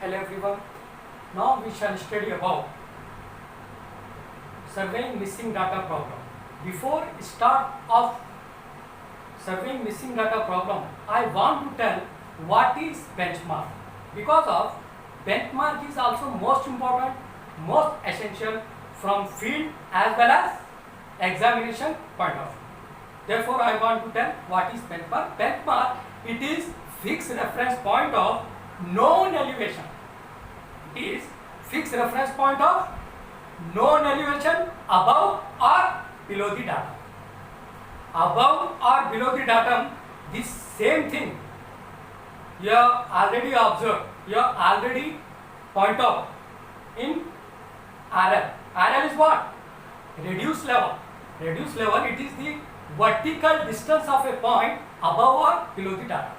Hello everyone. Now we shall study about surveying missing data problem. Before start of surveying missing data problem, I want to tell what is benchmark. Because of benchmark is also most important, most essential from field as well as examination point of view. Therefore, I want to tell what is benchmark. Benchmark, it is fixed reference point of known elevation. It is fixed reference point of known elevation above or below the datum. Above or below the datum, this same thing you have already observed, you have already point out in RL. RL is what? Reduced level. Reduced level, it is the vertical distance of a point above or below the datum.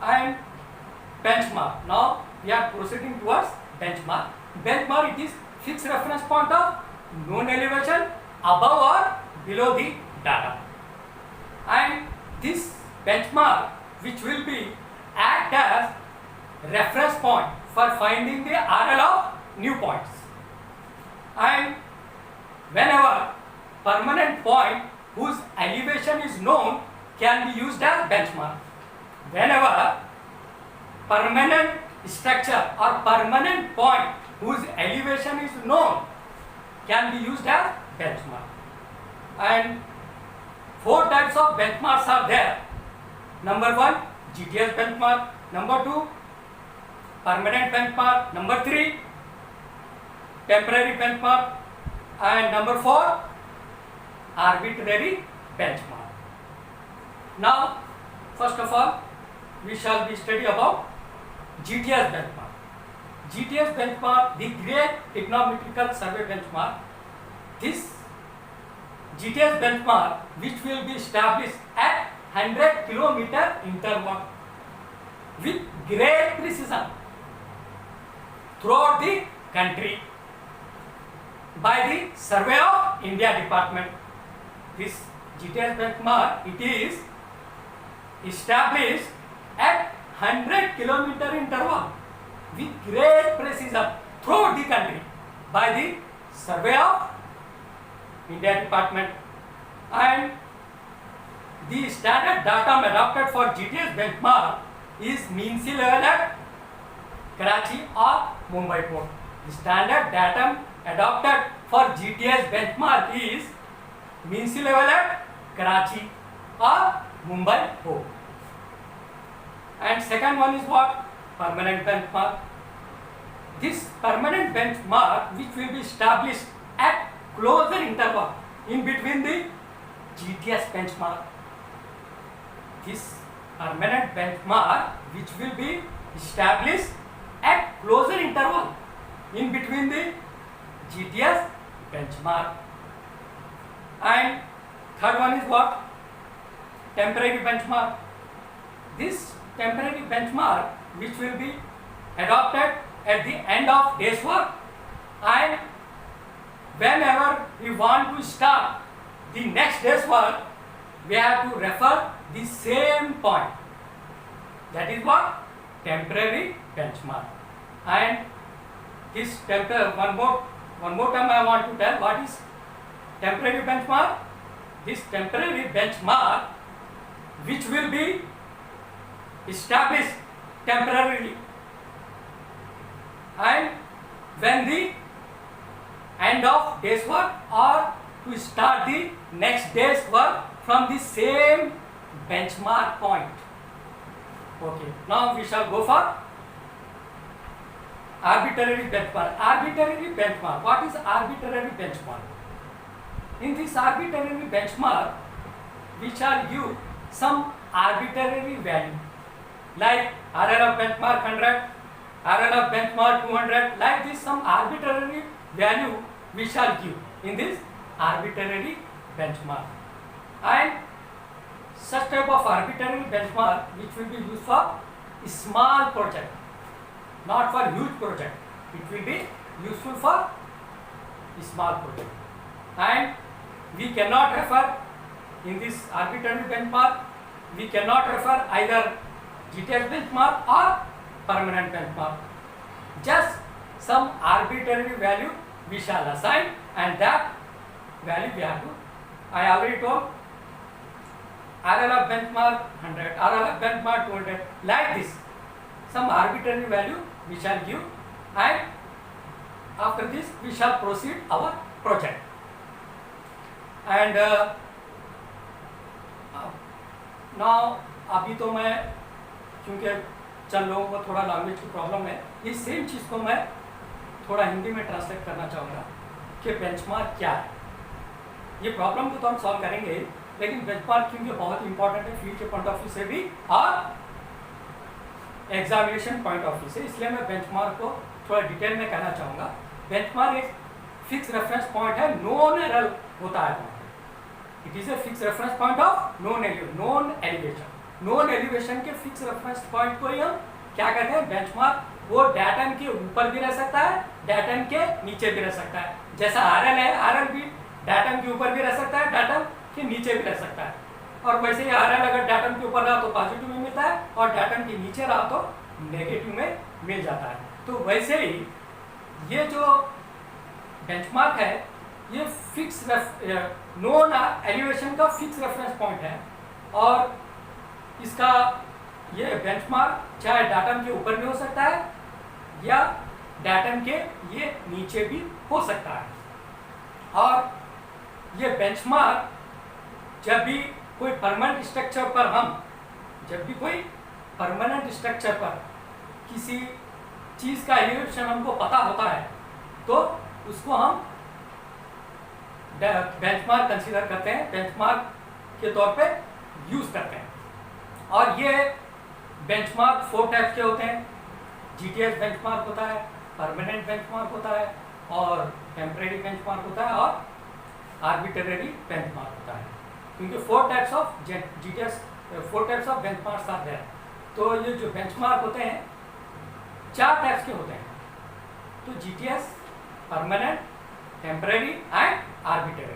And benchmark. Now we are proceeding towards benchmark. Benchmark, it is fixed reference point of known elevation above or below the datum. And this benchmark, which will be act as reference point for finding the RL of new points. And whenever permanent point whose elevation is known can be used as benchmark. Whenever permanent structure or permanent point whose elevation is known can be used as benchmark. And four types of benchmarks are there. Number one, GTS benchmark. Number two, permanent benchmark. Number three, temporary benchmark. And number four, arbitrary benchmark. Now, first of all, we shall be study about GTS benchmark. GTS benchmark, the Great Trigonometrical Survey benchmark. This GTS benchmark, which will be established at 100 kilometer interval with great precision throughout the country by the Survey of India Department. This GTS benchmark, it is established at 100 kilometer interval with great precision throughout the country by the Survey of India Department. And the standard datum adopted for GTS benchmark is mean sea level at Karachi or Mumbai port. The standard datum adopted for GTS benchmark is mean sea level at Karachi or Mumbai port. And second one is what? Permanent benchmark. This permanent benchmark, which will be established at closer interval in between the GTS benchmark. This permanent benchmark, which will be established at closer interval in between the GTS benchmark. And third one is what? Temporary benchmark. This temporary benchmark, which will be adopted at the end of day's work, and whenever we want to start the next day's work, we have to refer the same point. That is what? Temporary benchmark. And this one more time I want to tell what is temporary benchmark. This temporary benchmark, which will be established temporarily, and when the end of day's work or to start the next day's work from the same benchmark point. Okay, now we shall go for arbitrary benchmark. Arbitrary benchmark. What is arbitrary benchmark? In this arbitrary benchmark, we shall give some arbitrary value like RL of benchmark 100, RL of benchmark 200, like this some arbitrary value we shall give in this arbitrary benchmark. And such type of arbitrary benchmark which will be used for small project, not for huge project. It will be useful for small project. And we cannot refer in this arbitrary benchmark, we cannot refer either GTS benchmark or permanent benchmark. Just some arbitrary value we shall assign, and that value we have to, I already told, RLF benchmark 100, RLF benchmark 200, like this. Some arbitrary value we shall give, and after this we shall proceed our project. And now अभी तो मैं, क्योंकि चंद लोगों को थोड़ा language की problem है, इस सेम चीज़ को मैं थोड़ा हिंदी में ट्रांसलेट करना चाहूँगा कि बेंचमार्क क्या है। ये प्रॉब्लम को तो हम सॉल्व करेंगे, लेकिन बेंचमार्क क्योंकि बहुत इंपॉर्टेंट है फील्ड के पॉइंट ऑफ व्यू से भी और एग्जामिनेशन पॉइंट ऑफ व्यू से, इसलिए मैं बेंचमार्क को थोड़ा डिटेल में कहना चाहूँगा। बेंचमार्क एक फिक्स रेफरेंस पॉइंट है, नॉन एरर होता है। It is a fix reference point of non elevation. Non elevation के फिक्स रेफरेंस पॉइंट को ही हम क्या कहते हैं, बेंचमार्क। वो डाटम के ऊपर भी रह सकता है, डाटम के नीचे भी रह सकता है। जैसा आरएल है, आरएल भी डाटम के ऊपर भी रह सकता है, डाटम के नीचे भी रह सकता है। और वैसे ही आरएल अगर डाटम के ऊपर रहा तो पॉजिटिव में मिलता है, और डाटम के नीचे रहा तो नेगेटिव में मिल जाता है। तो वैसे ही ये जो बेंचमार्क है, ये फिक्स नॉन एलिवेशन का फिक्स रेफरेंस पॉइंट है, और इसका ये बेंचमार्क चाहे डाटम के ऊपर भी हो सकता है या डाटम के ये नीचे भी हो सकता है। और ये बेंचमार्क जब भी कोई परमानेंट स्ट्रक्चर पर किसी चीज़ का एलिवेशन हमको पता होता है तो उसको हम बेंचमार्क कंसीडर करते हैं, बेंचमार्क के तौर पे यूज़ करते हैं। और ये बेंचमार्क 4 टाइप के होते हैं। जीटीएस बेंचमार्क होता है, परमानेंट बेंचमार्क होता है, और टेम्परेरी बेंचमार्क होता है, और आर्बिट्रेरी बेंचमार्क होता है। क्योंकि 4 types of GTS 4 types of benchmarks आते हैं। तो ये जो बेंचमार्क होते हैं 4 टाइप्स के होते हैं। तो GTS, permanent, temporary and arbitrary.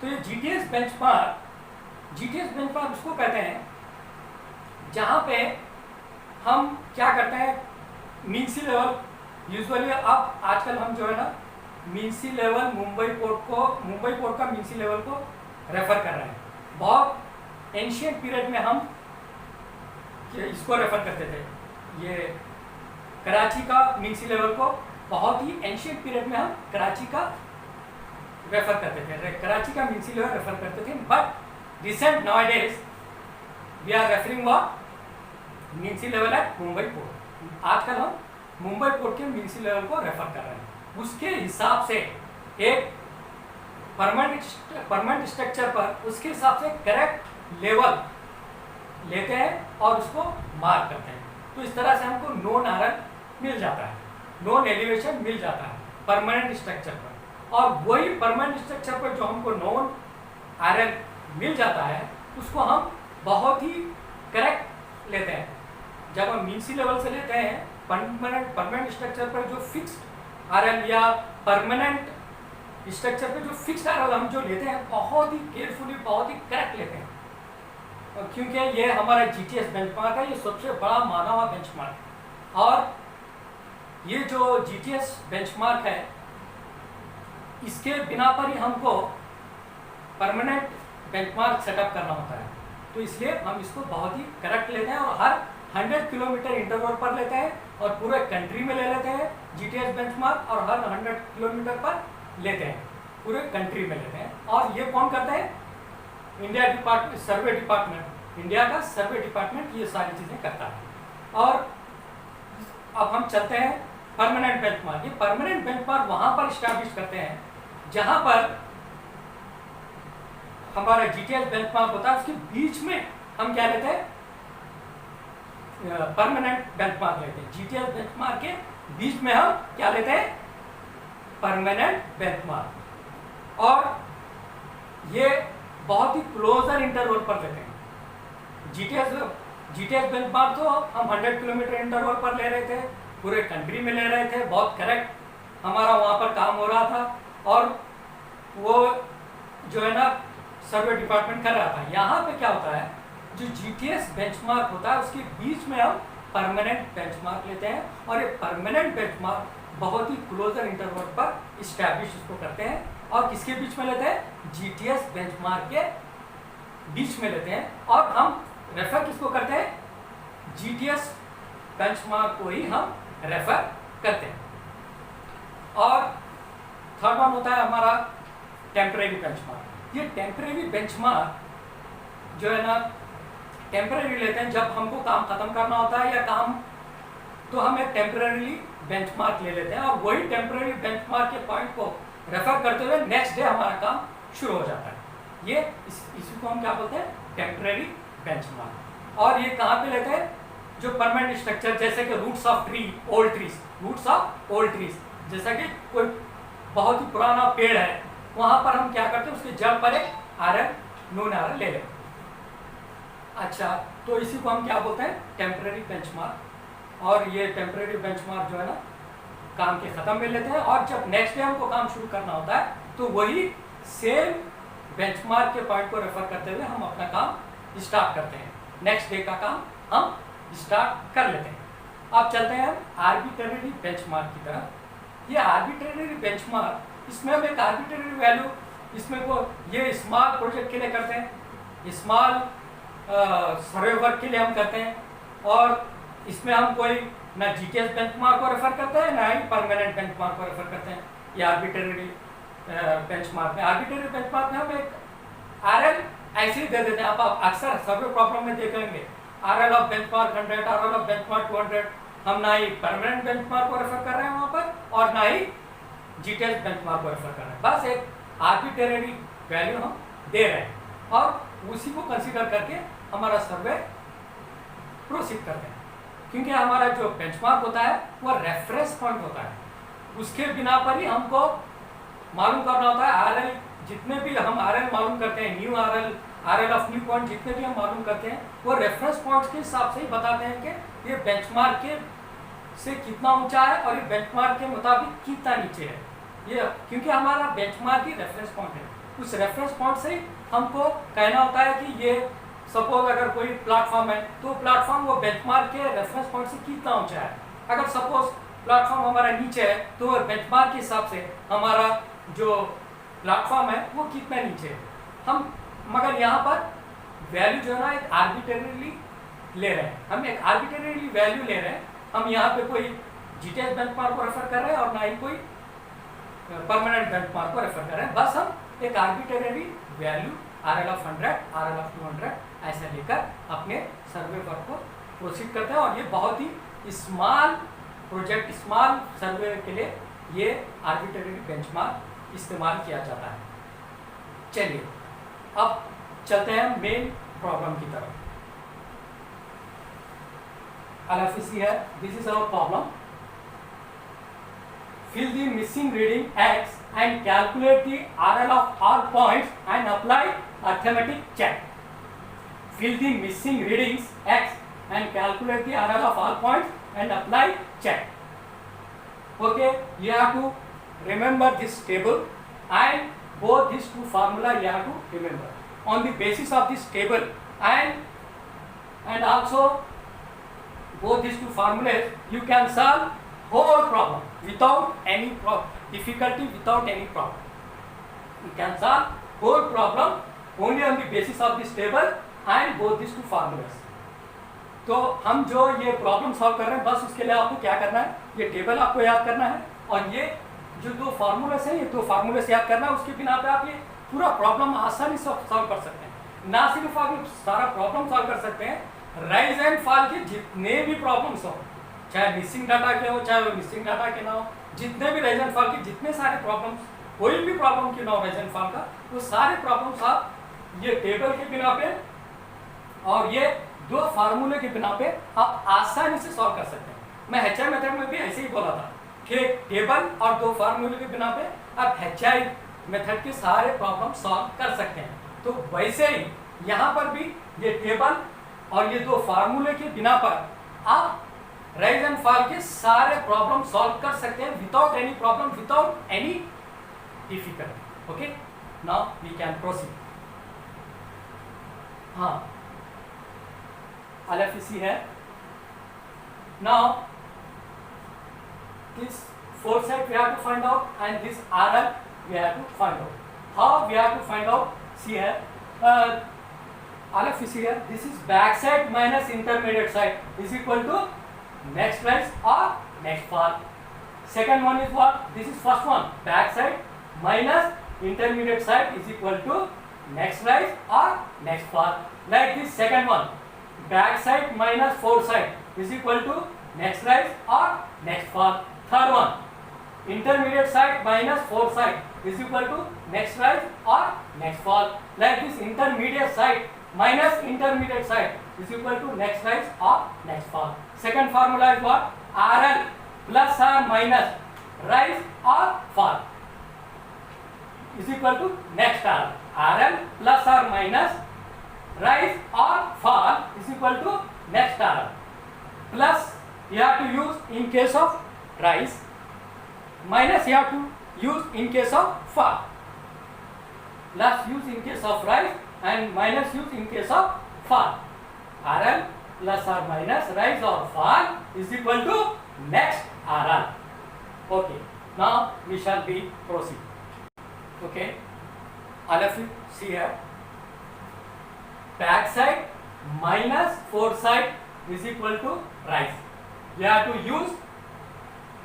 तो ये जीटीएस बेंचमार्क उसको कहते हैं जहाँ पे हम क्या करते हैं, मीन्सी लेवल यूजुअली, अब आजकल हम जो है ना मीन्सी लेवल मुंबई पोर्ट का मीन्सी लेवल को रेफर कर रहे हैं। बहुत एंशियंट पीरियड में हम इसको रेफर करते थे, ये कराची का मीन्सी लेवल को बहुत ही एंशियंट पीरियड में हम कराची का रेफर करते थे, कराची का मीन्सी लेवल रेफर करते थे। But recent nowadays we are referring what mean sea level at Mumbai port. आजकल हम मुंबई पोर्ट के मीन्सी लेवल को रेफर कर रहे हैं। उसके हिसाब से एक परमानेंट स्ट्रक्चर पर उसके हिसाब से करेक्ट लेवल लेते हैं और उसको मार्क करते हैं। तो इस तरह से हमको नॉन आरएल मिल जाता है, नॉन एलिवेशन मिल जाता है परमानेंट स्ट्रक्चर पर। और वही परमानेंट स्ट्रक्चर पर जो हमको नॉन आरएल मिल जाता है उसको हम बहुत ही करेक्ट लेते हैं। जब हम मीन्सी लेवल से लेते हैं परमानेंट स्ट्रक्चर पर जो फिक्स्ड आरएल या परमानेंट स्ट्रक्चर पर जो फिक्स्ड आरएल हम जो लेते हैं बहुत ही केयरफुली, बहुत ही करेक्ट लेते हैं। और क्योंकि ये हमारा जीटीएस बेंचमार्क है, ये सबसे बड़ा माना हुआ बेंचमार्क है। और ये जो जीटीएस बेंचमार्क है इसके बिना पर ही हमको परमानेंट बेंचमार्क सेटअप करना होता है। तो इसलिए हम इसको बहुत ही करेक्ट लेते हैं और हर 100 किलोमीटर इंटरवल पर लेते हैं और पूरे कंट्री में ले लेते हैं जीटीएस बेंचमार्क, और हर 100 किलोमीटर पर लेते हैं, पूरे कंट्री में लेते हैं। और ये कौन करता है, सर्वे डिपार्टमेंट, इंडिया का सर्वे डिपार्टमेंट ये सारी चीज़ें करता है। और अब हम चलते हैं परमानेंट बेंचमार्क। ये परमानेंट बेंचमार्क वहाँ पर इस्टेब्लिश करते हैं जहाँ पर हमारा जीटीएस बेंचमार्क होता है, उसके बीच में हम क्या लेते हैं, परमानेंट बेंचमार्क लेते हैं। जीटीएस बेंचमार्क के बीच में हम क्या लेते हैं, परमानेंट बेंचमार्क। और ये बहुत ही क्लोजर इंटरवल पर लेते हैं। जीटीएस बेंचमार्क तो हम 100 किलोमीटर इंटरवल पर ले रहे थे, पूरे कंट्री में ले रहे थे, बहुत करेक्ट हमारा वहाँ पर काम हो रहा था, और वो जो है ना सर्वे डिपार्टमेंट कर रहा था। यहाँ पे क्या होता है, जो जीटीएस बेंचमार्क होता है उसके बीच में हम परमानेंट बेंचमार्क लेते हैं, और ये परमानेंट बेंचमार्क बहुत ही क्लोजर इंटरवल पर इस्टेब्लिश इसको करते हैं, और किसके बीच में लेते हैं, जीटीएस बेंचमार्क के बीच में लेते हैं, और हम रेफर किसको करते हैं, जीटीएस बेंचमार्क को ही हम रेफर करते हैं। और थर्ड वन होता है हमारा टेम्परेरी बेंचमार्क। ये टेम्परेरी बेंचमार्क जो है ना, टेम्परेरी लेते हैं जब हमको काम खत्म करना होता है या काम, तो हम एक टेम्परेरी बेंचमार्क ले लेते हैं, और वही टेम्परेरी बेंचमार्क के पॉइंट को रेफर करते हुए नेक्स्ट डे हमारा काम शुरू हो जाता है। ये इसी को हम क्या बोलते हैं, टेम्परेरी बेंचमार्क। और ये कहाँ पे लेते हैं, जो परमानेंट स्ट्रक्चर जैसे कि roots of tree, old trees, roots of old trees, जैसा कि कोई बहुत ही पुराना पेड़ है, वहां पर हम क्या करते हैं, उसके जड़ पर एक आयरन, नॉन आयरन ले लेते हैं। अच्छा, तो इसी को हम क्या बोलते हैं, टेम्परेरी बेंचमार्क। और ये टेम्परेरी बेंचमार्क जो है ना, काम के खत्म में लेते हैं, और जब नेक्स्ट डे हमको काम शुरू करना होता है तो वही सेम बेंचमार्क के पॉइंट को रेफर करते हुए हम अपना काम स्टार्ट करते हैं, नेक्स्ट डे का काम हम स्टार्ट कर लेते हैं। अब चलते हैं आर्बिट्रेरी बेंचमार्क की तरफ। ये आर्बिट्रेरी बेंचमार्क, इसमें हम एक आर्बिट्रेरी वैल्यू, इसमें को ये स्मॉल प्रोजेक्ट के लिए करते हैं, स्मॉल सर्वे वर्क के लिए हम करते हैं, और इसमें हम कोई ना जीटीएस बेंचमार्क को रेफर करते हैं, ना ही परमानेंट बेंचमार्क को रेफर करते हैं। ये आर्बिट्रेरी बेंचमार्क में, आर्बिट्रेरी बेंचमार्क में हम एक आरएल ऐसे ही दे देते हैं। आप अक्सर सर्वे प्रॉब्लम में देखेंगे RL of benchmark 100, RL of benchmark 200। हम ना ही परमानेंट बेंचमार्क को रेफर कर रहे हैं वहाँ पर, और ना ही जीटीएस बेंचमार्क को रेफर कर रहे हैं, बस एक आर्बिट्रेरी वैल्यू हम दे रहे हैं, और उसी को कंसीडर करके हमारा सर्वे प्रोसीड करते हैं। क्योंकि हमारा जो बेंचमार्क होता है वो रेफरेंस पॉइंट होता है, उसके बिना पर ही हमको मालूम करना होता है। आरएल जितने भी हम आरएल मालूम करते हैं, new RL, RL of new point जितने भी हम मालूम करते हैं, वो रेफरेंस पॉइंट्स के हिसाब से ही बताते हैं कि ये बेंचमार्क के से कितना ऊंचा है और ये बेंचमार्क के मुताबिक कितना नीचे है। ये क्योंकि हमारा बेंचमार्क ही रेफरेंस पॉइंट है, उस रेफरेंस पॉइंट से हमको कहना होता है कि ये सपोज अगर कोई प्लेटफॉर्म है तो प्लेटफॉर्म वो बेंचमार्क के रेफरेंस पॉइंट से कितना ऊंचा है। अगर सपोज प्लेटफॉर्म हमारा नीचे है तो बेंचमार्क के हिसाब से हमारा जो प्लेटफॉर्म है वो कितना नीचे है। हम मगर यहाँ पर वैल्यू जो है ना एक आर्बिट्रेरीली ले रहे हैं, हम एक आर्बिट्रेरीली वैल्यू ले रहे हैं। हम यहाँ पे कोई जीटीएस बेंचमार्क को रेफर कर रहे हैं और ना ही कोई परमानेंट बेंचमार्क को रेफर कर रहे हैं, बस हम एक arbitrary value RL of 100, RL of 200 ऐसा लेकर अपने सर्वे वर्क को प्रोसीड करते हैं। और ये बहुत ही स्मॉल प्रोजेक्ट, स्मॉल सर्वे के लिए ये आर्बिट्रेरी बेंचमार्क इस्तेमाल किया जाता है। चलिए अब चलते हैं मेन प्रॉब्लम की तरफ। LFC है, this is our problem. Fill the missing reading X and calculate the RL of all points and apply arithmetic check. Fill the missing readings X and calculate the RL of all points and apply check. Okay, you have to remember this table and both these two formula you have to remember. On the basis of this table and also both these two formulas, you can solve whole problem without any difficulty, without any problem. You can solve whole problem only on the basis of this table and both these two formulas. तो हम जो ये problem solve कर रहे हैं बस उसके लिए आपको क्या करना है, ये टेबल आपको याद करना है और ये जो दो फार्मूलेस है ये दो फार्मूलेस याद करना है। उसके बिना पे आप ये पूरा प्रॉब्लम आसानी से सॉल्व कर सकते हैं। ना सिर्फ आप सारा प्रॉब्लम सॉल्व कर सकते हैं, राइज एंड फॉल के जितने भी प्रॉब्लम्स हो, चाहे मिसिंग डाटा के हो चाहे मिसिंग डाटा के ना हो, जितने भी राइज एंड फॉल के जितने सारे प्रॉब्लम्स, कोई भी प्रॉब्लम क्यों ना हो राइज एंड फॉल का, वो सारे प्रॉब्लम्स आप ये टेबल के बिना पे और ये दो फार्मूले के बिना पे आप आसानी से सॉल्व कर सकते हैं। मैं HI मेथड में भी ऐसे ही बोला था कि टेबल और दो फार्मूले के बिना पे आप HI मेथड के सारे प्रॉब्लम सॉल्व कर सकते हैं। तो वैसे ही यहाँ पर भी ये टेबल और ये दो फार्मूले के बिना पर आप राइज एंड फॉल के सारे प्रॉब्लम सॉल्व कर सकते हैं without any problem, without any difficulty. Okay, now we can proceed. हाँ, LFC है, Now this foresight we have to find out, and this RL we have to find out. How we have to find out? See here, Aleph is here. This is backside minus intermediate side is equal to next rise or next fall. Second one is what? This is first one. Backside minus intermediate side is equal to next rise or next fall. Like this second one. Backside minus foresight is equal to next rise or next fall. Third one. Intermediate side minus foresight is equal to next rise or next fall. Like this intermediate side minus intermediate side is equal to next rise or next fall. Second formula is what? RL plus or minus rise or fall is equal to next RL. RL plus or minus rise or fall is equal to next RL. Plus you have to use in case of rise, minus you have to use in case of fall. Plus use in case of rise and minus use in case of fall. RL plus or minus rise or fall is equal to next RL. Okay, now we shall be proceed. Okay, Aleph, see here, backside minus foresight is equal to rise. You have to use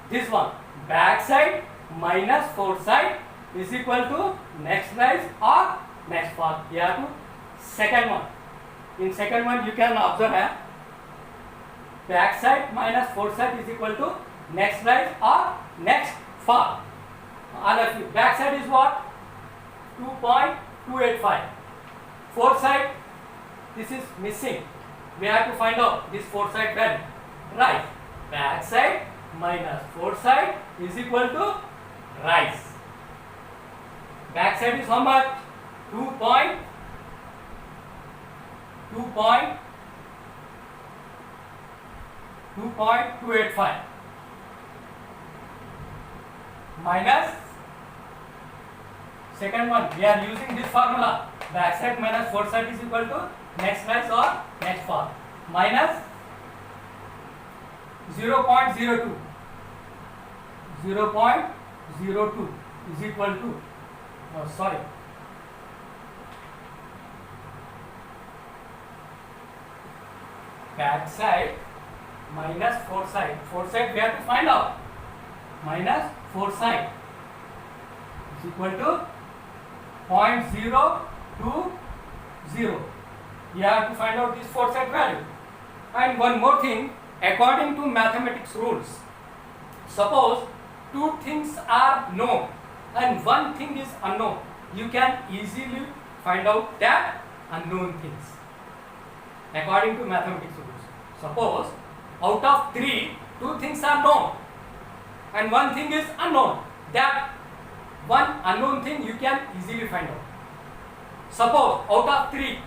this one, backside minus foresight is equal to next rise or next fall. You have to second one. In second one you can observe here, backside minus foresight is equal to next rise or next fall. Aleph, backside is what? 2.285. Foresight, this is missing. We have to find out this foresight value. Rise. Backside minus foresight is equal to rise. Backside is how much? 2.285 minus second one. We are using this formula. Backside minus foresight is equal to next rise or next fall, minus 0.02. 0.02 is equal to, backside minus foresight. Foresight we have to find out. Minus foresight is equal to 0.020. You have to find out this foresight value. And one more thing, according to mathematics rules, suppose two things are known and one thing is unknown, you can easily find out that unknown things. According to mathematics rules, suppose out of three, two things are known and one thing is unknown, that one unknown thing you can easily find out. Suppose out of three,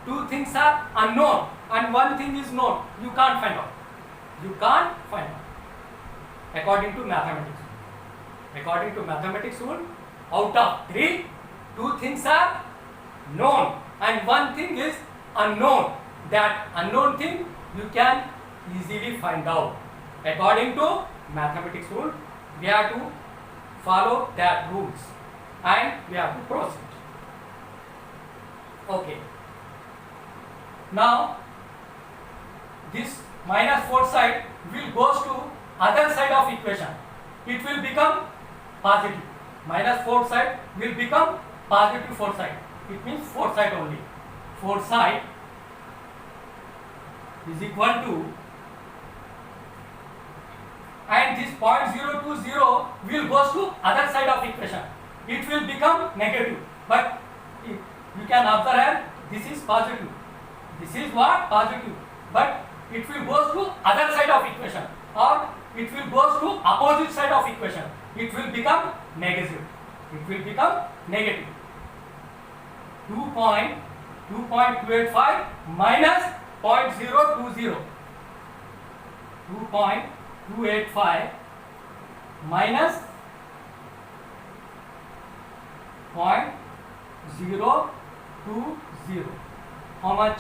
two things are unknown and one thing is known, you can't find out. You can't find out. According to mathematics. According to mathematics rule, out of three, two things are known and one thing is unknown. That unknown thing you can easily find out. According to mathematics rule, we have to follow that rules and we have to proceed. Okay. Now this minus foresight will goes to other side of equation. It will become positive. Minus foresight will become positive foresight. It means foresight only. Foresight is equal to, and this 0.020 will goes to other side of equation. It will become negative. But you can observe this is positive. This is what? Positive. But it will goes to other side of equation, or it will goes to opposite side of equation. It will become negative. It will become negative. 2.285 minus 0.020. 2.285 minus 0.020. How much?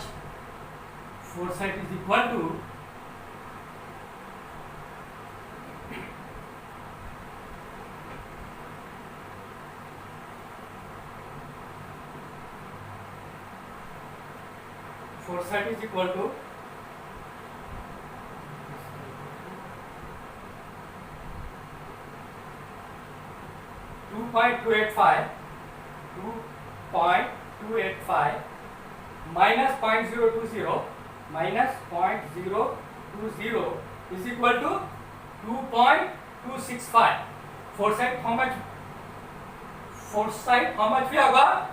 Foresight is equal to foresight is equal to 2.285 minus 0.020 is equal to 2.265. Foresight how much भी होगा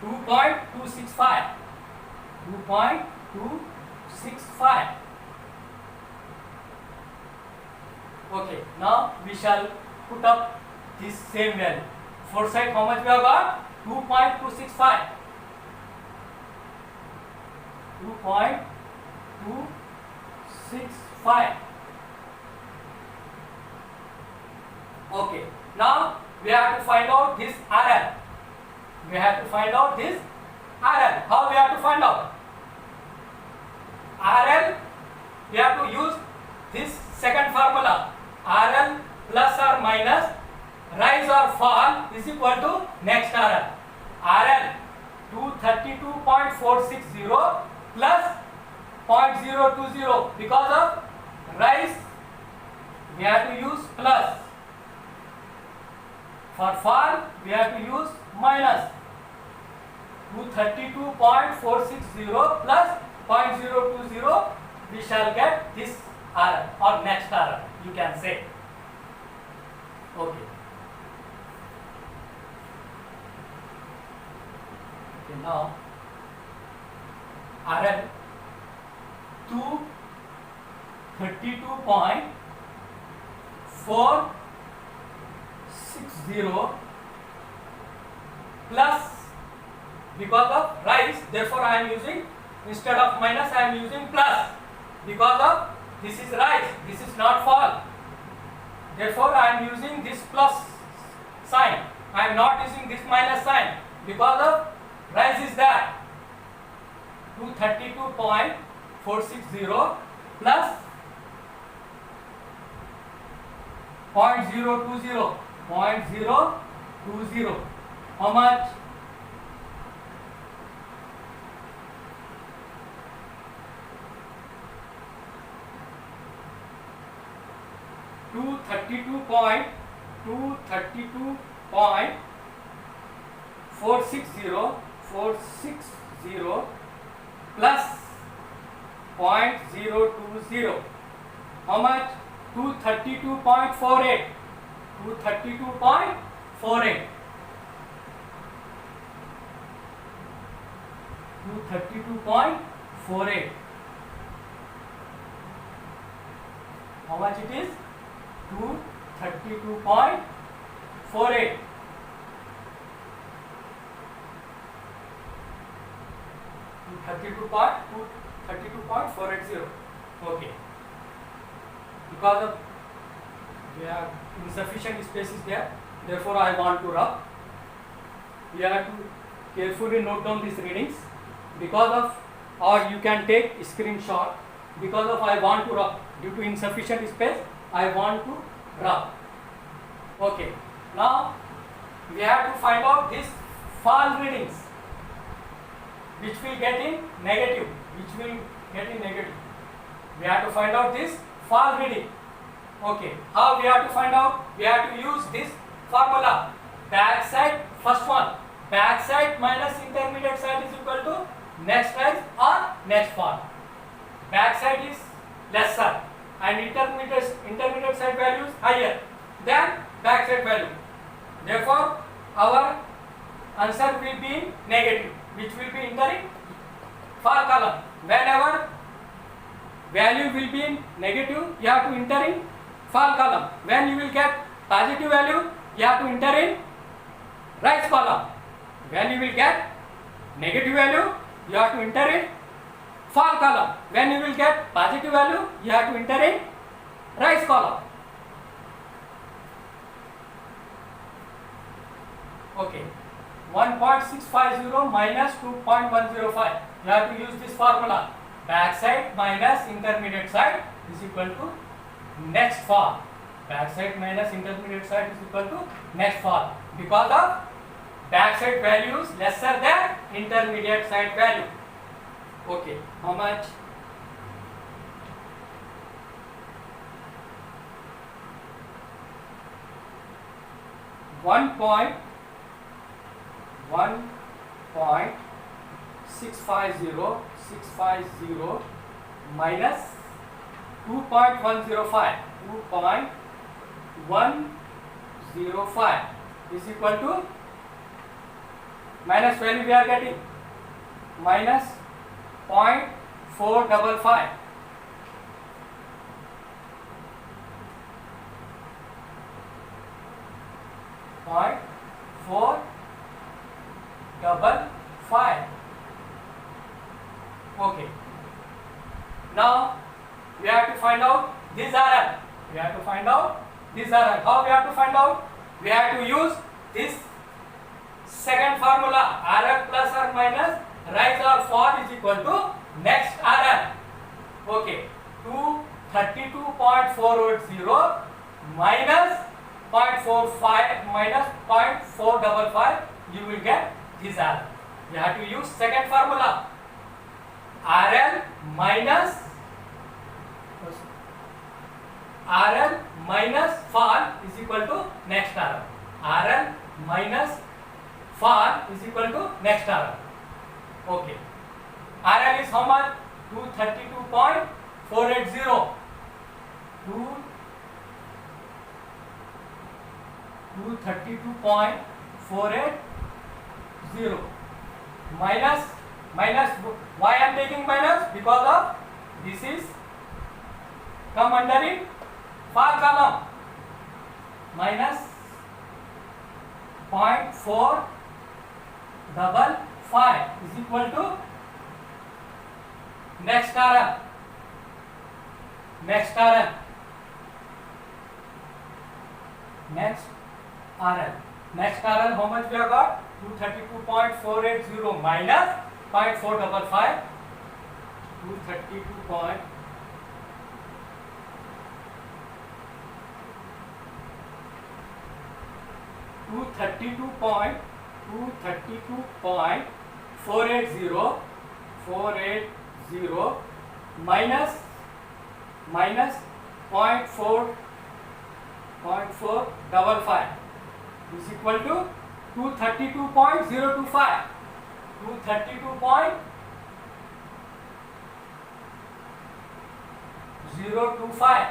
2.265. Okay, now we shall put up this same value. Foresight how much भी होगा 2.265. 2.265. Okay, now we have to find out this RL. How we have to find out? RL, we have to use this second formula. RL plus or minus rise or fall is equal to next RL. RL 232.460 plus 0.020. Because of rise, we have to use plus. For fall, we have to use minus. 232.460 plus 0.020, we shall get this RL or next RL, you can say. Okay. Okay, now RL 232.460 plus, because of rise, therefore I am using, instead of minus I am using plus, because of this is rise, this is not fall, therefore I am using this plus sign, I am not using this minus sign, because of rise is that 232.460 plus 0.020, how much? 232.460 plus 0.020, how much? 232.48. 232.48. How much it is? 232.48. 232.480. Okay. Because of there insufficient space is there, therefore I want to rub. We have to carefully note down these readings, because of, or you can take screenshot, because of I want to rub, due to insufficient space I want to rub. Okay, now we have to find out this fall readings, which will get in negative. We have to find out this fall reading. Okay, how we have to find out? We have to use this formula. Backside, first one, backside minus intermediate side is equal to next rise or next fall. Backside is lesser and intermediate side value is higher than backside value. Therefore, our answer will be in negative, which will be entering fall column. Whenever value will be in negative, you have to enter in fall column. When you will get positive value, you have to enter in rise column. When you will get negative value, you have to enter in fall column. When you will get positive value, you have to enter in rise column. Okay, 1.650 minus 2.105. You have to use this formula. Backside minus intermediate side is equal to next fall. Backside minus intermediate side is equal to next fall, because of backside values lesser than intermediate side value. Okay, how much? One point 650 minus 2.105 is equal to minus value we are getting minus 0.455. Point 455. Okay. Now we have to find out this RL. We have to find out this RL. How we have to find out? We have to use this second formula, RL plus or minus rise or fall is equal to next RL. Okay. 232.480 minus 0.45 minus 0.455, you will get this RL. You have to use second formula, RL minus fall is equal to next RL. RL minus fall is equal to next RL. Okay. RL is how much? 232.480. 232.480 minus why I am taking minus? Because of this is come under it fall column, minus 0.455 is equal to next RL. Next RL how much we have got? 232.480 minus 0.455. 232.480 minus 0.455 is equal to 232.025. 232.025.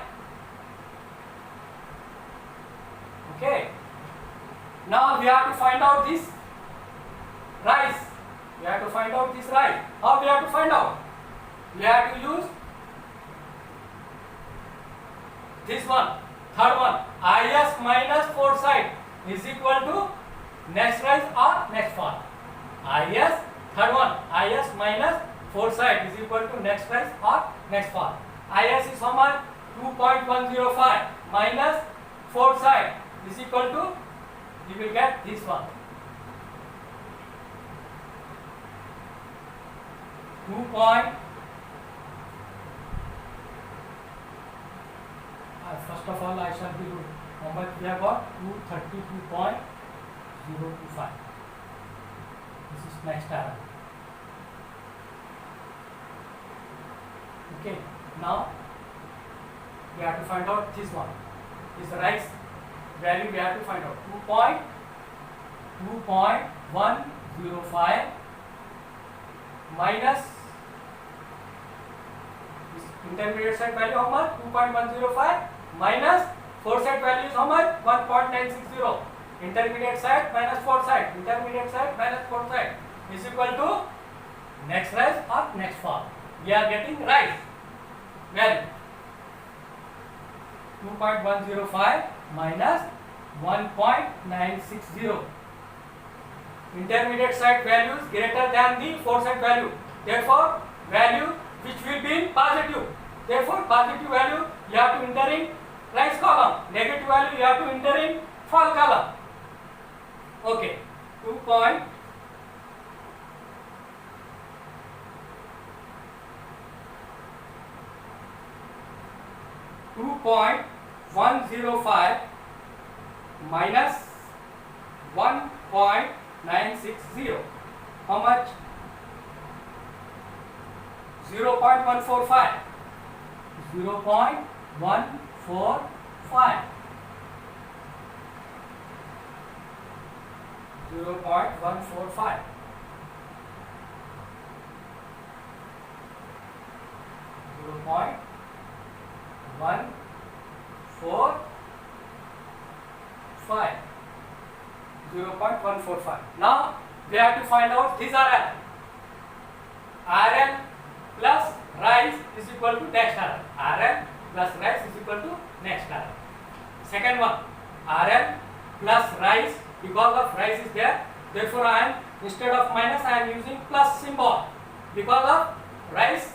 Okay. Now we have to find out this rise. We have to find out this rise. How we have to find out? We have to use this one, third one, IS minus foresight is equal to next rise or next fall. IS, third one, IS minus foresight is equal to next rise or next fall. IS is how much? 2.105 minus foresight is equal to, you will get this one, 2. First of all, I shall be how much we have got? 232.025. This is next arrow. Okay. Now we have to find out this one. This rise value we have to find out. 2.105 minus this intermediate side value how much? 2.105 minus foresight value is how much? 1.960. Intermediate side minus foresight. Intermediate side minus foresight is equal to next rise or next fall. We are getting rise value 2.105 minus 1.960. Intermediate side value is greater than the foresight value. Therefore, value which will be in positive. Therefore, positive value you have to enter in rise column. Negative value you have to enter in fall column. Okay. 2.105 minus 1.960. How much? 0.145. 0.145. 0.145. 0.145. 0.145. Now we have to find out this RL. RL plus rise is equal to next RL. RL plus rise is equal to next RL. Second one, RL plus rise, because of rise is there, therefore I am, instead of minus I am using plus symbol. Because of rise,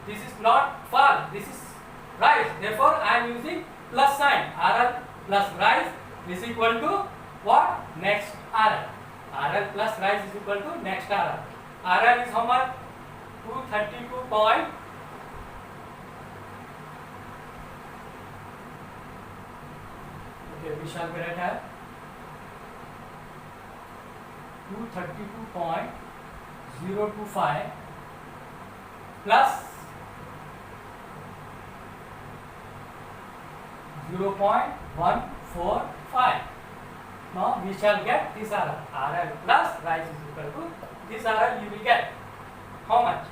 this is not fall, this is rise, therefore I am using plus sign. RL plus rise is equal to what? Next RL. RL plus rise is equal to next RL. RL is how much? 232 point. Okay, we shall be right here. 232.025 plus 0.145. Now we shall get this RL. RL plus rise is equal to this RL. You will get how much?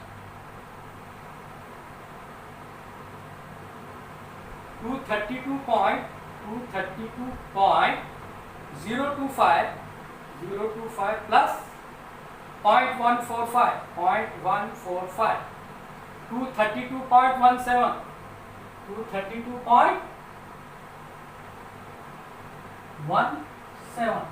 232.025 plus 0.145, 232.17, 232.17,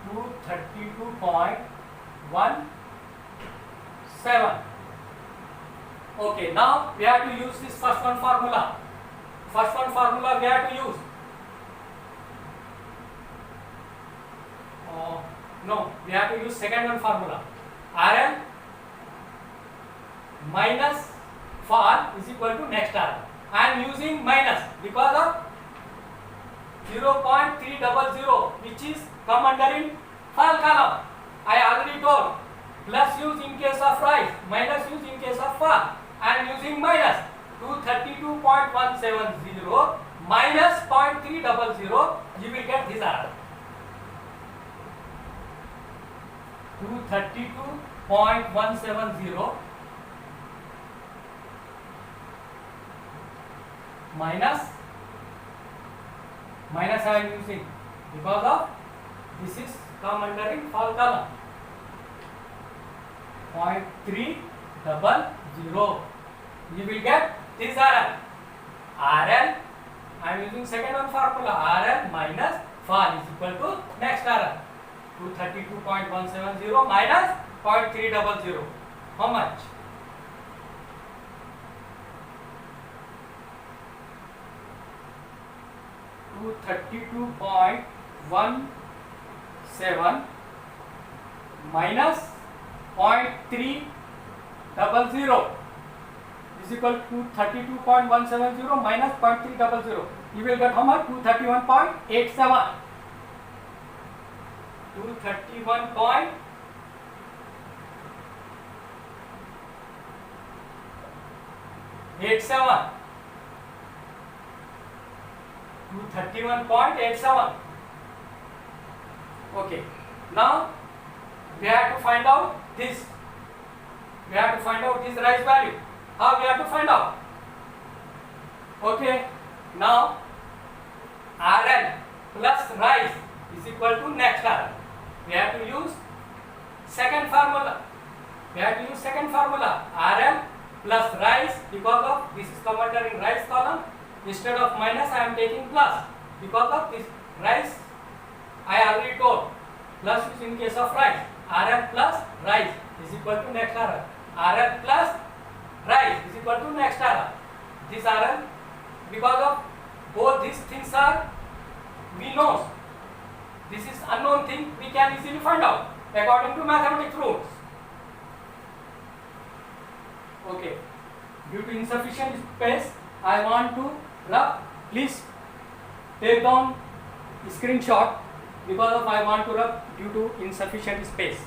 232.17. Okay, now we have to use this first one formula. First one formula we have to use. No, we have to use second one formula. RL minus fall is equal to next RL. I am using minus because of 0.300, which is come under in fall column. I already told plus use in case of rise, minus use in case of fall. I am using minus 232.170 minus 0.300, you will get this RL. 232.170 minus I am using because of this is come under in fall column. 0.300, you will get this RL. RL, I am using second one formula. RL minus fall is equal to next RL. 232.170 minus 0.300. How much? 232.17 minus 0.300 is equal to 232.170 minus 0.300. You will get how much? 231.87. 231.87. 231.87. Okay. Now we have to find out this. We have to find out this rise value. How we have to find out? Okay. Now RL plus rise is equal to next RL. We have to use second formula. RL plus rise, because of this is come under in rise column. Instead of minus I am taking plus because of this rise. I already told plus is in case of rise. RL plus rise is equal to next RL. RL plus rise is equal to next RL. This RL, because of both these things are we know. This is unknown thing, we can easily find out according to mathematics rules. Okay. Due to insufficient space, I want to rub. Please take down screenshot because of I want to rub due to insufficient space.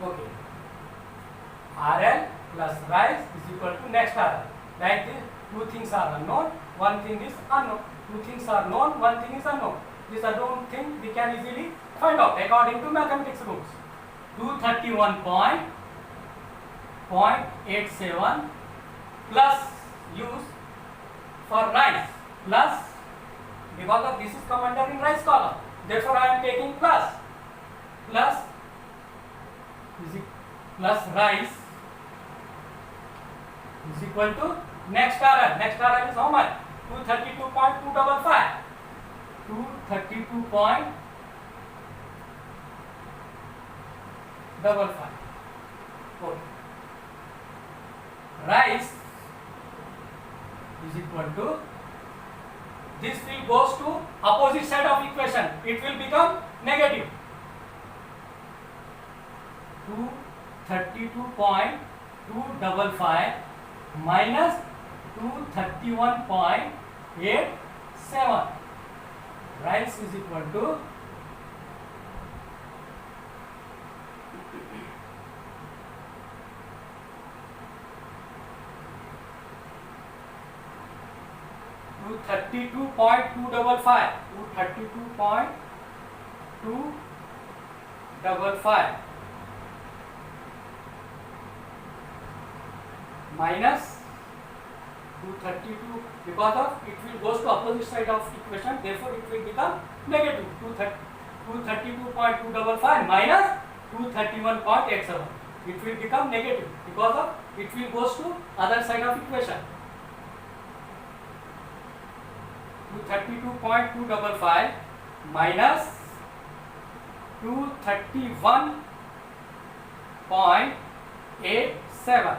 Okay. RL plus rise is equal to next RL. Like this, two things are unknown, one thing is unknown. Two things are known, one thing is unknown. This unknown thing we can easily find out according to mathematics rules. 231.87 plus use for rise plus, because of this is come under in rise column, therefore I am taking plus rise is equal to next RL. Next RL is how much? 232.255. 232.55. Okay. Rise is equal to, this will goes to opposite side of equation, it will become negative. 232.255 minus 231.87. Rise is equal to 232.255. 232.255 minus 232, because of it will goes to opposite side of equation, therefore it will become negative. 232.255 minus 231.87, it will become negative because of it will goes to other side of equation. 232.255 minus 231.87.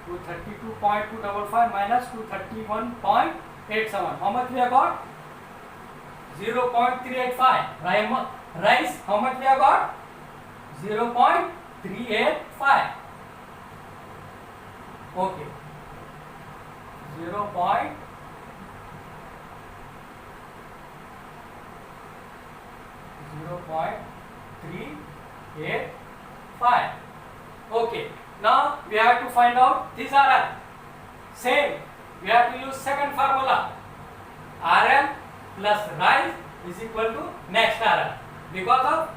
232.255 minus 231.87. How much we have got? 0.385. Rise, how much we have got? 0.385. Okay. 0.385. Okay. Now we have to find out this RL. Same, we have to use second formula. RL plus rise is equal to next RL. Because of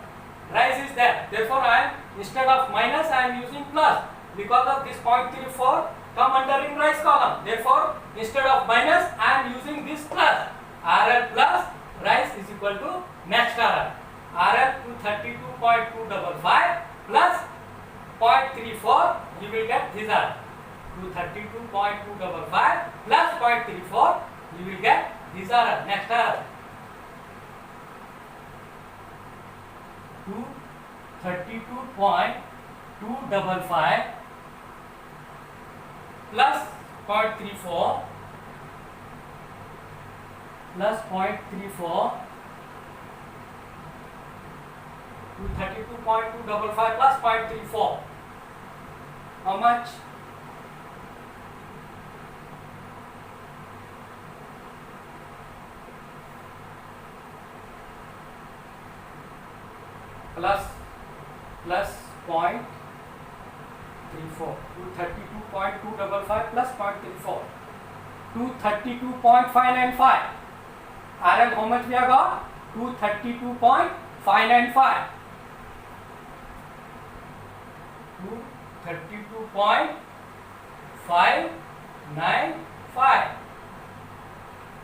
rise is there, therefore I am, instead of minus I am using plus. Because of this 0.34 come under in rise column, therefore instead of minus I am using this plus. RL plus rise is equal to next RL. RL 232.255 plus 0.34, you will get this RL. 232.255 plus 0.34, you will get this RL. Next RL. 232.255 plus 0.34 plus 0.34, 232.255 plus 0.34. How much? Plus 0.34. 232.255 plus 0.34. 232.595. RL how much we have got? 232.595. 232.595.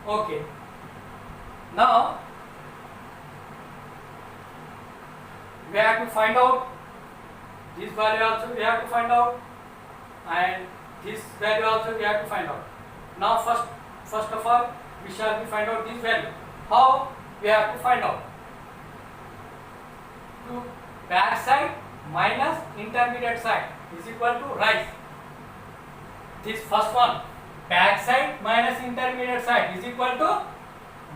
Okay. Now we have to find out this value also we have to find out, and this value also we have to find out. Now first of all we shall find out this value. How we have to find out? To back side minus intermediate side is equal to rise. This first one, back side minus intermediate side is equal to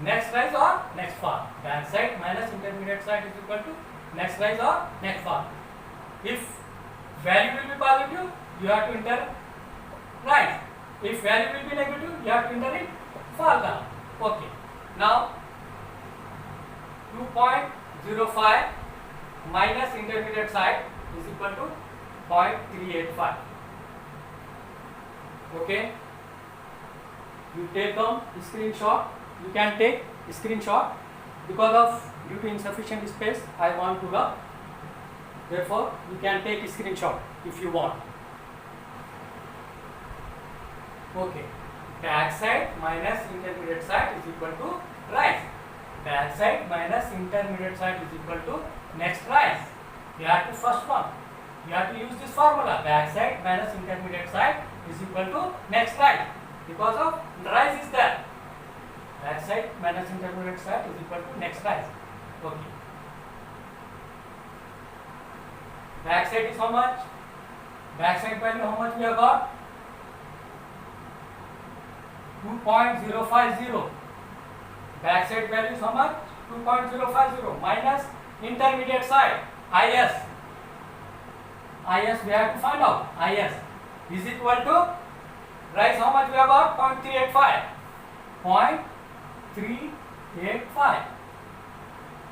next rise or next fall. Back side minus intermediate side is equal to next rise or next fall. If value will be positive, you have to enter rise. If value will be negative, you have to enter in fall column. Okay. Now 2.05 minus intermediate side is equal to 0.385. Okay, you take down screenshot. You can take screenshot. Because of due to insufficient space, I want to rub. Therefore, you can take screenshot if you want. Okay, back side minus intermediate side is equal to rise. Back side minus intermediate side is equal to next rise. You have to first one. You have to use this formula. Back side minus intermediate side is equal to next rise. Because of rise is there. Back side minus intermediate side is equal to next rise. Okay. Back side is how much? Back side value how much we have got? 2.050. Back side value is how much? 2.050 minus intermediate side IS. IS we have to find out. IS is equal to rise how much we have got? 0.385. 0.385.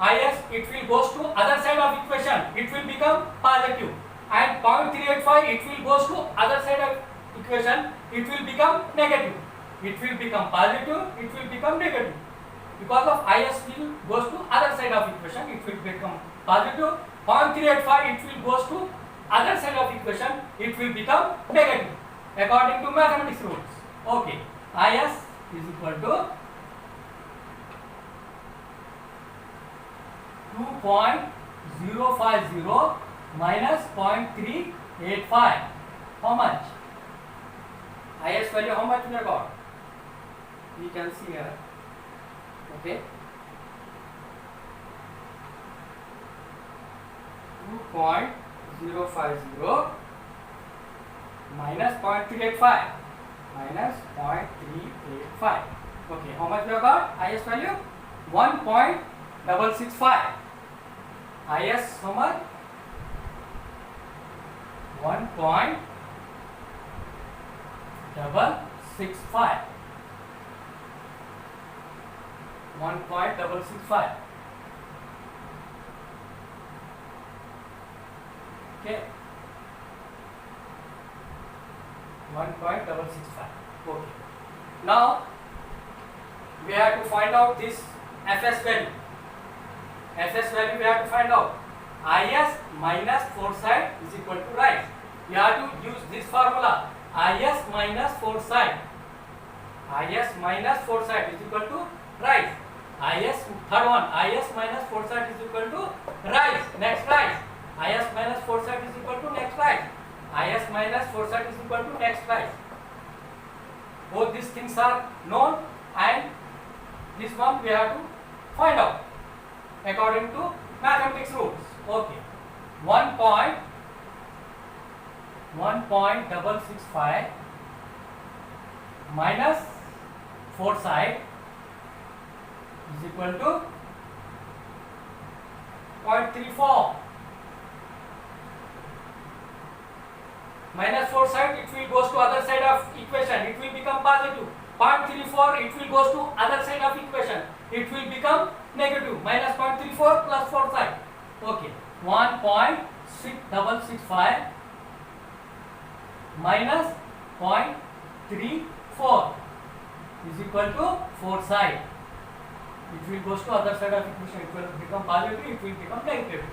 IS it will goes to other side of equation. It will become positive. And 0.385 it will goes to other side of equation. It will become negative. It will become positive. It will become negative. Because of IS will goes to other side of equation. It will become positive. 0.385 it will goes to other side of equation. It will become negative. According to mathematics rules. Okay. IS is equal to 2.050 minus 0.385. How much? IS value how much we have got? We can see here. Okay. 2.050 minus 0.385. Minus 0.385. Okay. How much we have got? IS value 1.665. IS how much? 1.665. 1.665. Okay. 1.665. Okay. Now we have to find out this FS value. FS value we have to find out. IS minus foresight is equal to rise. You have to use this formula. IS minus foresight. IS minus foresight is equal to rise. IS third one. IS minus foresight is equal to rise. Next rise. IS minus foresight is equal to next rise. IS minus foresight is equal to next rise. Both these things are known, and this one we have to find out according to mathematics rules. Okay. 1.665 minus foresight is equal to 0.34. Minus foresight it will goes to other side of equation. It will become positive. 0.34 it will goes to other side of equation. It will become negative. Minus 0.34 plus foresight. Okay. 1.665 minus 0.34 is equal to foresight. It will goes to other side of equation. It will become positive. It will become negative.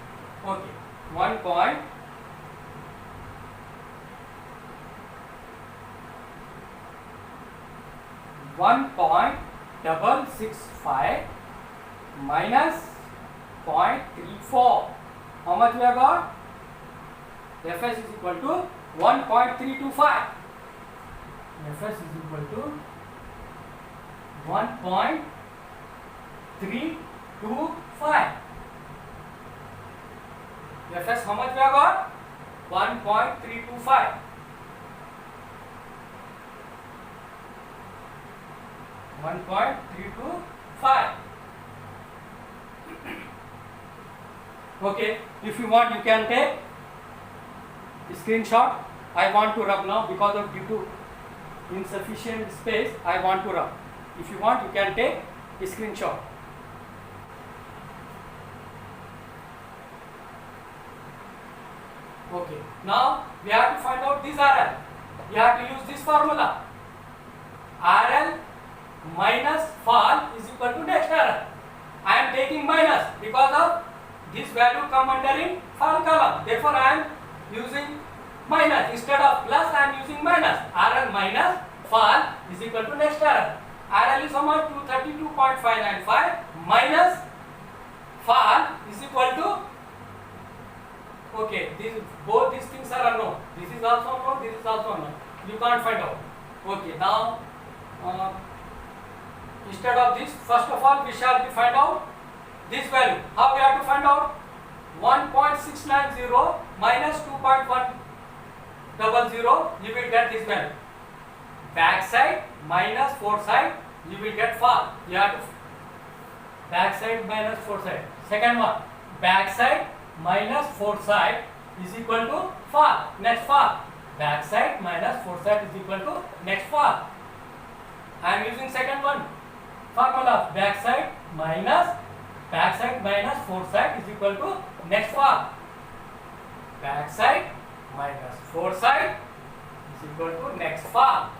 Okay. 1.665 minus 0.34. How much we have got? Fs is equal to 1.325. Fs is equal to 1.325. Fs how much we have got? 1.325. 1.325. Okay, if you want you can take screenshot. I want to rub now because of due to insufficient space. I want to rub. If you want you can take screenshot. Okay. Now we have to find out this RL. We have to use this formula. RL minus fall is equal to next RL. I am taking minus because of this value come under in fall column. Therefore, I am using minus instead of plus. I am using minus. RL minus fall is equal to next RL. RL is how much? 232.595 minus fall is equal to, okay, both these things are unknown. This is also unknown, this is also unknown. You can't find out. Okay, now instead of this, first of all, we shall be find out this value. How we have to find out? 1.690 minus 2.100, you will get this value. Back side minus foreside, you will get fall. You have to back side minus foreside. Second one, back side minus foreside is equal to fall. Next fall. Back side minus foreside is equal to next fall. I am using second one. Formula back side minus foreside is equal to next fall. Back side minus foreside is equal to next fall.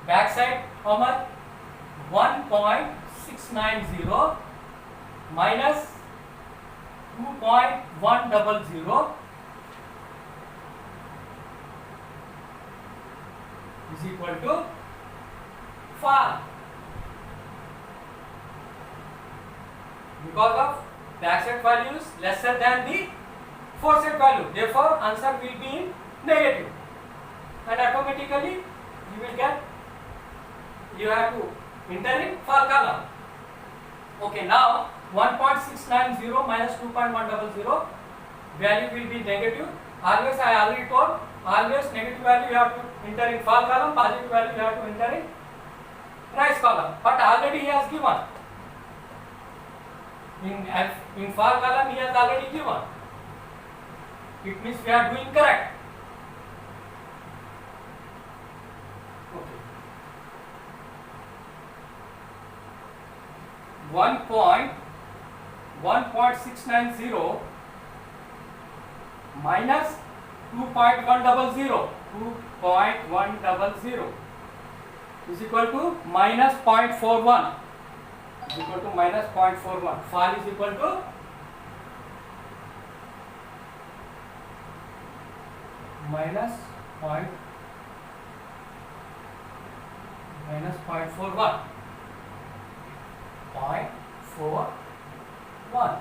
Back side how much? 1.690 minus 2.100 is equal to fall. Because of backside value is lesser than the foreside value, therefore answer will be in negative, and automatically you will get, you have to enter in fall column. Okay, now 1.690 minus 2.100 value will be negative. Always I already told, always negative value you have to enter in fall column, positive value you have to enter in rise column. But already he has given. In fall column he has already given. It means we are doing correct. Okay. 1.690 minus 2.100 is equal to minus 0.41 is equal to minus 0.41. Fall is equal to minus 0.41.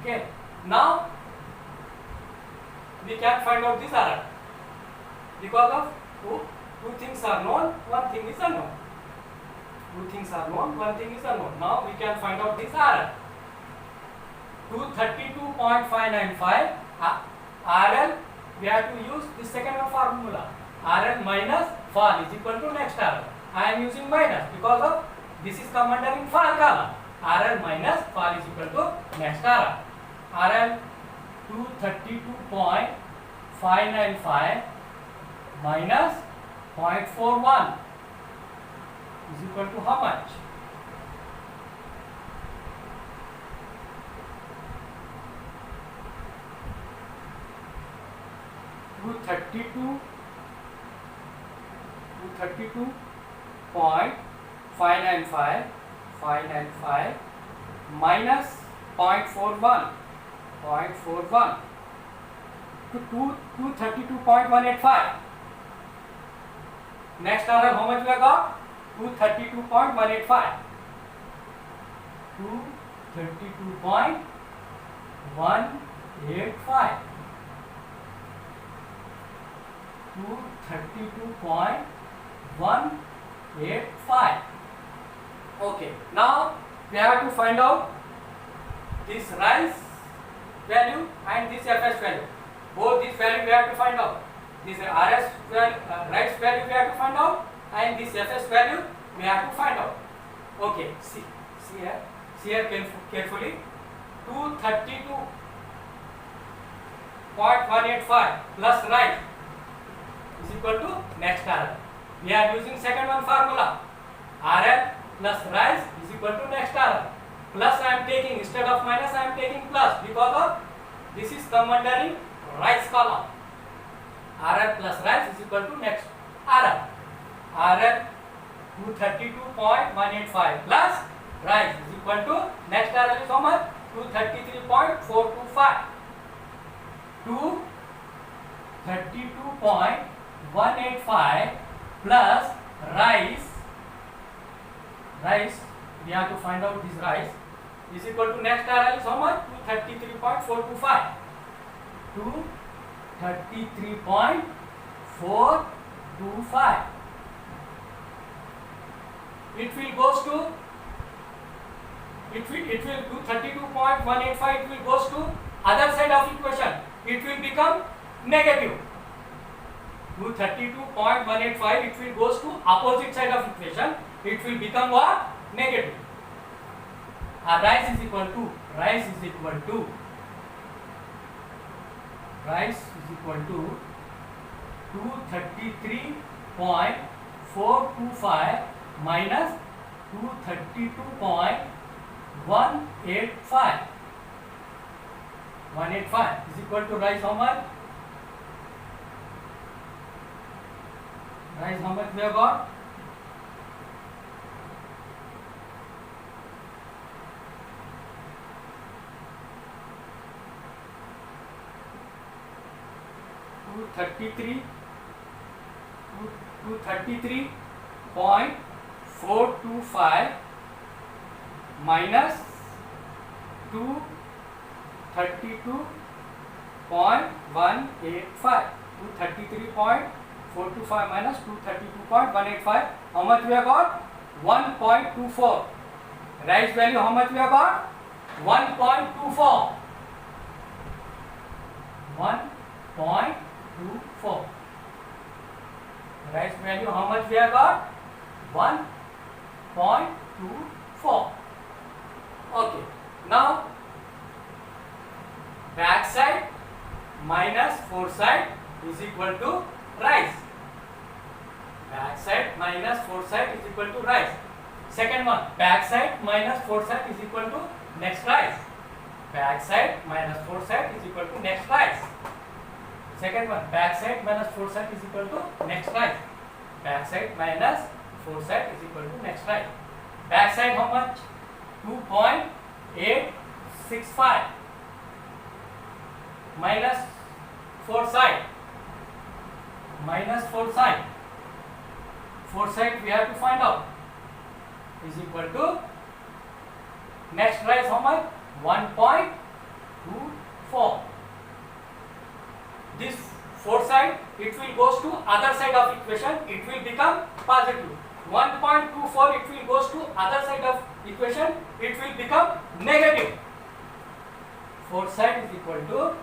Okay, now we can find out this error because of two things are known, one thing is unknown. Two things are known, one thing is unknown. Now we can find out this error. 232.595 RL, we have to use the second formula. RL minus fall is equal to next RL. I am using minus because of this is come under in fall column. RL minus fall is equal to next RL. RL 232.595 minus 0.41 is equal to how much? Two thirty-two point 595 minus 0.41 to 232.185. Next order how much we got? 232.185. 232.185. 232.185. Okay, now we have to find out this rise value and this FS value. Both these value we have to find out. This RS value, rise value we have to find out, and this FS value we have to find out. Okay, see here carefully. 232.185 plus rise is equal to next RL. We are using second one formula. RL plus rise is equal to next RL. plus I am taking, instead of minus I am taking plus, because of this is come under in rise column. RL plus rise is equal to next RL. RL 232.185 plus rise is equal to next RL is how much? 233.425. 232.185 plus rise we have to find out this rise is equal to next RL is how much? 233.425. 233.425. It will goes to 232.185. It will goes to other side of equation. It will become negative. 232.185. It will goes to opposite side of equation. It will become what? Negative. Rise is equal to 233.425 minus 232.185. 185 is equal to rise how much? Rise how much we have got? 233.425 minus 232.185. 233.425 minus 232.185. How much we have got? 1.24. Rise value how much we have got? 1.24. 1.24. Rise value how much we have got? 1.24. Okay. Now back side minus foreside is equal to rise. Back side minus foreside is equal to rise. Second one, back side minus foreside is equal to next rise. Back side minus foreside is equal to next rise. Second one, back side minus foreside is equal to next rise. Back side minus foreside is equal to next rise. Back side how much? 2.865 minus foreside. Minus foreside. Foreside we have to find out is equal to next rise how much? 1.24. This foreside it will goes to other side of equation, it will become positive. 1.24 it will goes to other side of equation, it will become negative. Foreside is equal to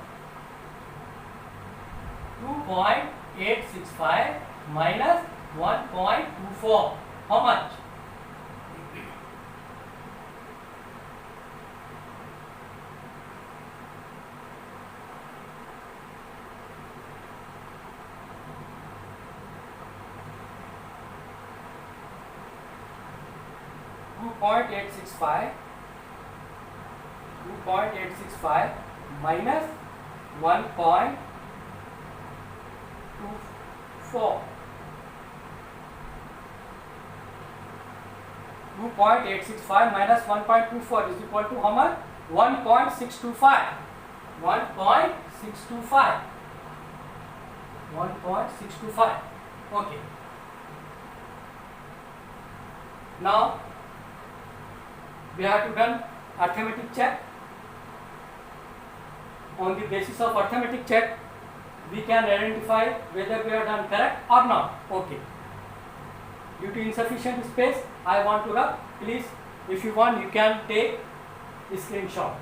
2.865 minus 1.24. How much? 2.865 minus 1.24. 2.865 minus 1.24 is equal to how much? 1.625. 1.625. 1.625. Okay. Now we have to done arithmetic check. On the basis of arithmetic check, we can identify whether we have done correct or not. Okay. Due to insufficient space, I want to rub. Please, if you want, you can take a screenshot.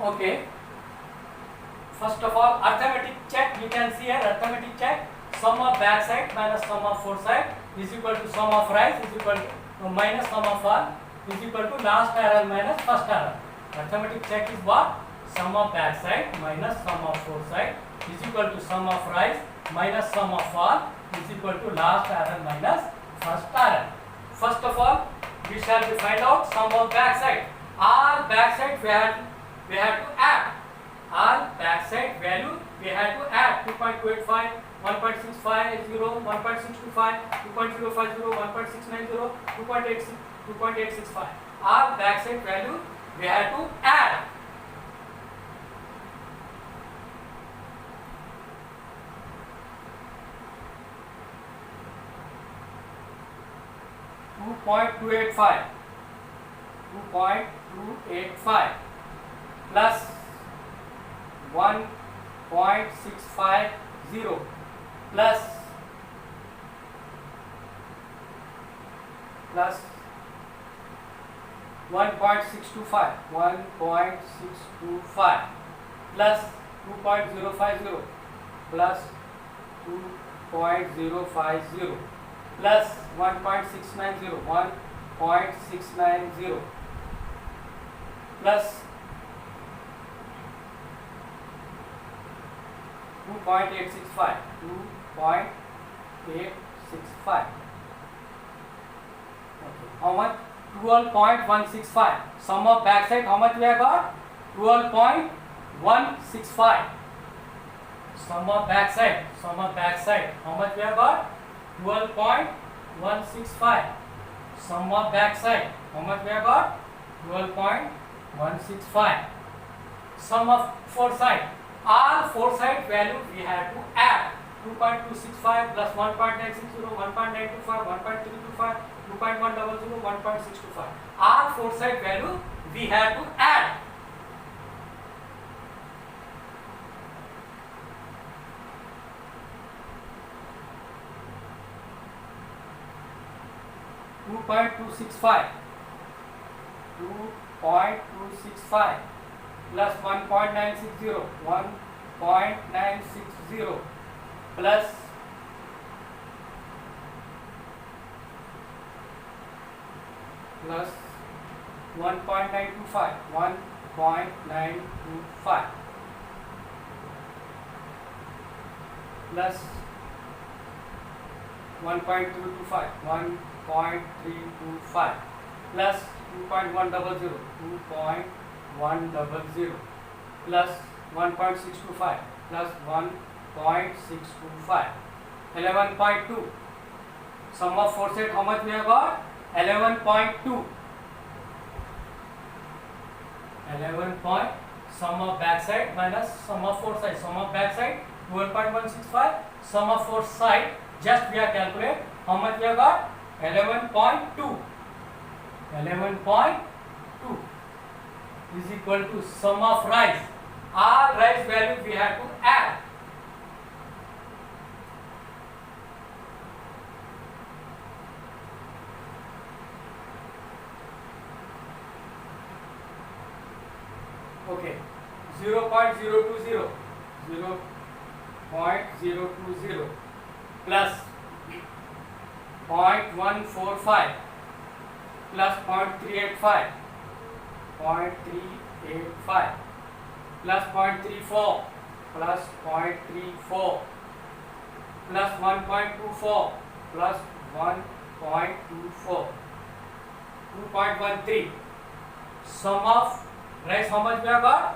Okay. First of all, arithmetic check. You can see here arithmetic check. Sum of back side minus sum of foresight is equal to sum of rise is equal to minus sum of fall is equal to last error minus first error. Arithmetic check is what? Sum of back side minus sum of foresight is equal to sum of rise minus sum of fall is equal to last error minus first error. First of all, we shall be find out sum of back side. All back side we have to add. All back side value we have to add 2.285, 1.650, 1.625, 2.050, 1.690, 2.865. All back side value we have to add. $2.285 plus 1.650 plus 1.625 plus 2.050 plus 2.050 plus 1.690 plus 2.865 Okay. How much? 12.165. Sum of backside, how much we have got? 12.165. Sum of backside, how much we have got? 12.165. Sum of backside, how much we have got? 12.165. Sum of foresight. All foresight value we have to add. 2.265 plus 1.960, 1.925, 1.325, 2.100, 1.625. All foresight value we have to add. $2.265 plus 1.960 plus 1.925 plus 1.225 1.325 plus 2.100 plus 1.625 plus 1.625 11.2. Sum of foresight, how much we have got? 11.2. 11 point. Sum of backside minus sum of foresight. Sum of backside 12.165. Sum of foresight just we have calculate. How much we have got? 11.2. 11.2 is equal to sum of rise. All rise value we have to add. Okay, 0.020 plus 0.145 plus 0.385 plus 0.34 plus 0.34 plus 1.24 plus 1.24 2.13. Sum of rise, how much we have got?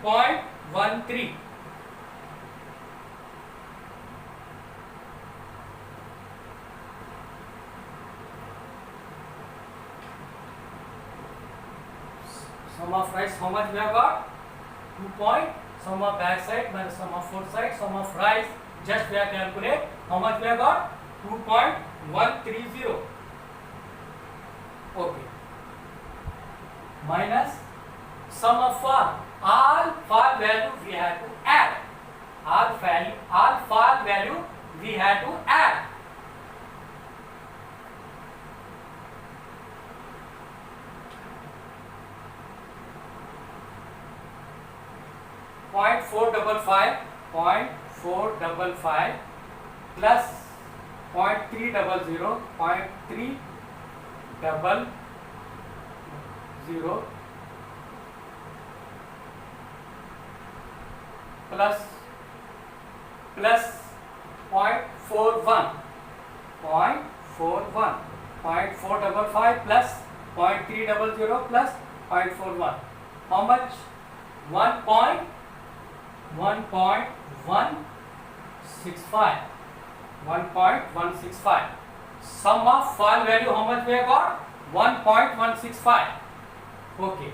2.13. Sum of rise, how much we have got? 2 point. Sum of backside minus sum of foresight. Sum of rise just we have calculate. How much we have got? 2.130. Okay. Minus sum of fall. All fall value we have to add. All fall value we have to add. 0.455 plus 0.300 plus 0.41 0.455 plus 0.300 plus 0.41. How much? 1.165. 1.165. Sum of fall value, how much we have got? 1.165. Okay.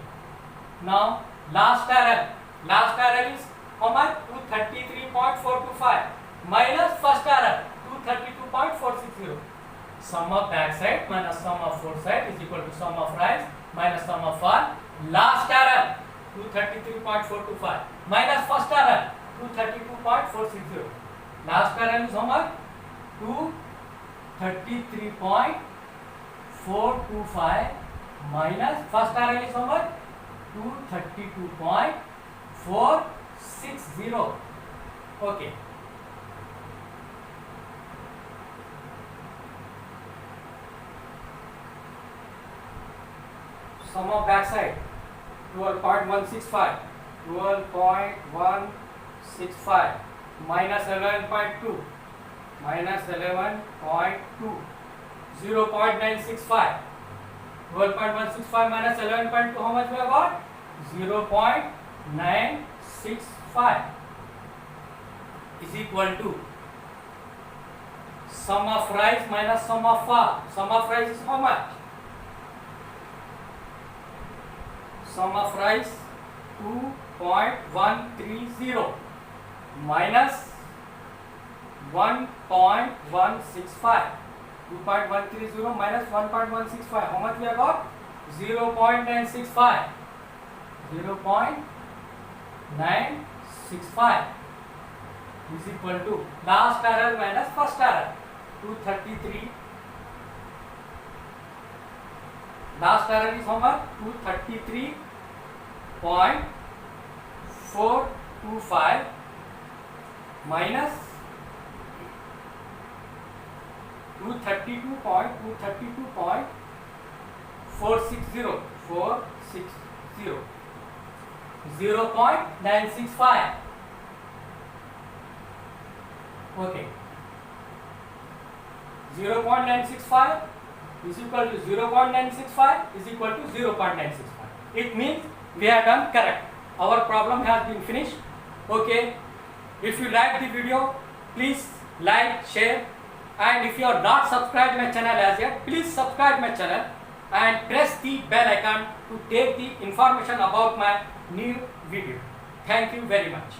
Now last error. Last error is how much? 233.425 minus first error 232.460. Sum of backside minus sum of foresight is equal to sum of rise minus sum of fall. Last error 233.425 minus first error 232.460. Last error is how much? 233.425 minus first error is how much? 232.460. Okay. Sum of backside 12.165 minus 11.2 0.965 12.165 minus 11.2, how much we have got? 0.965 is equal to sum of rise minus sum of fall. Sum of rise is how much? Sum of rise 2.130 minus 1.165. 2.130 minus 1.165. How much we have got? 0.965. 0.965 is equal to last error minus first error 233. Last error is how much? 233.425 minus 232.460 0.965. Okay, 0.965 is equal to 0.965 is equal to 0.965. It means we have done correct. Our problem has been finished. Okay, if you like the video, please like, share, and if you are not subscribed my channel as yet, please subscribe my channel and press the bell icon to take the information about my new video. Thank you very much.